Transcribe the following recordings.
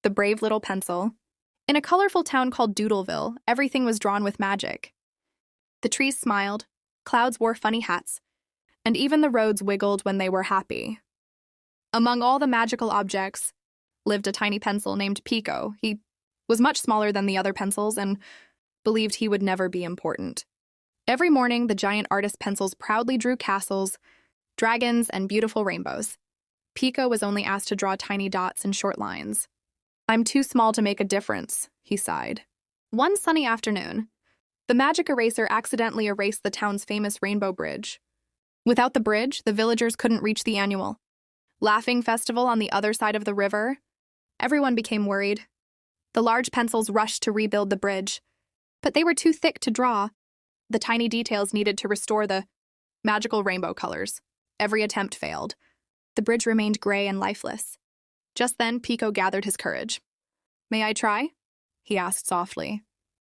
the brave little pencil. In a colorful town called Doodleville, everything was drawn with magic. The trees smiled, clouds wore funny hats, and even the roads wiggled when they were happy. Among all the magical objects lived a tiny pencil named Pico. He was much smaller than the other pencils and believed he would never be important. Every morning, the giant artist pencils proudly drew castles, dragons, and beautiful rainbows. Pico was only asked to draw tiny dots and short lines. "I'm too small to make a difference," he sighed. One sunny afternoon, the magic eraser accidentally erased the town's famous Rainbow Bridge. Without the bridge, the villagers couldn't reach the annual Laughing Festival on the other side of the river. Everyone became worried. The large pencils rushed to rebuild the bridge, but they were too thick to draw the tiny details needed to restore the magical rainbow colors. Every attempt failed. The bridge remained gray and lifeless. Just then, Pico gathered his courage. "May I try?" he asked softly.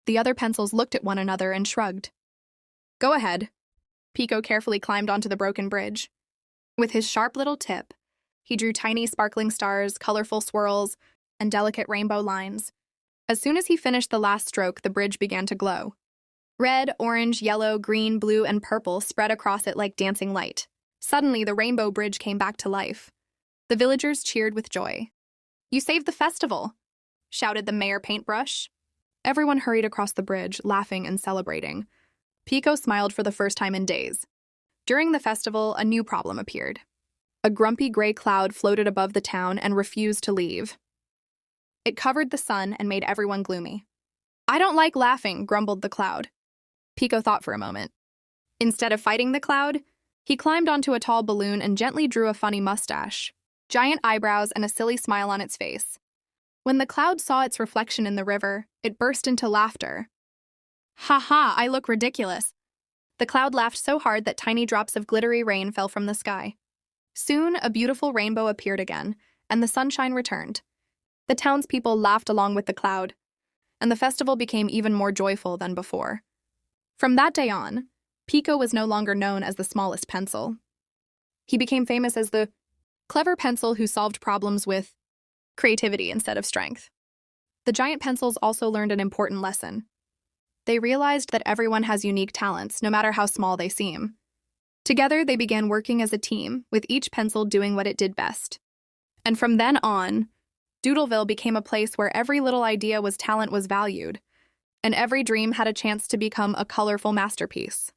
The other pencils looked at one another and shrugged. "Go ahead." Pico carefully climbed onto the broken bridge. With his sharp little tip, he drew tiny sparkling stars, colorful swirls, and delicate rainbow lines. As soon as he finished the last stroke, the bridge began to glow. Red, orange, yellow, green, blue, and purple spread across it like dancing light. Suddenly, the rainbow bridge came back to life. The villagers cheered with joy. "You saved the festival!" shouted the mayor Paintbrush. Everyone hurried across the bridge, laughing and celebrating. Pico smiled for the first time in days. During the festival, a new problem appeared. A grumpy gray cloud floated above the town and refused to leave. It covered the sun and made everyone gloomy. "I don't like laughing," grumbled the cloud. Pico thought for a moment. Instead of fighting the cloud, he climbed onto a tall balloon and gently drew a funny mustache, giant eyebrows, and a silly smile on its face. When the cloud saw its reflection in the river, it burst into laughter. "Ha ha, I look ridiculous." The cloud laughed so hard that tiny drops of glittery rain fell from the sky. Soon, a beautiful rainbow appeared again, and the sunshine returned. The townspeople laughed along with the cloud, and the festival became even more joyful than before. From that day on, Pico was no longer known as the smallest pencil. He became famous as the clever pencil who solved problems with creativity instead of strength. The giant pencils also learned an important lesson. They realized that everyone has unique talents, no matter how small they seem. Together, they began working as a team, with each pencil doing what it did best. And from then on, Doodleville became a place where every little idea was talent was valued, and every dream had a chance to become a colorful masterpiece.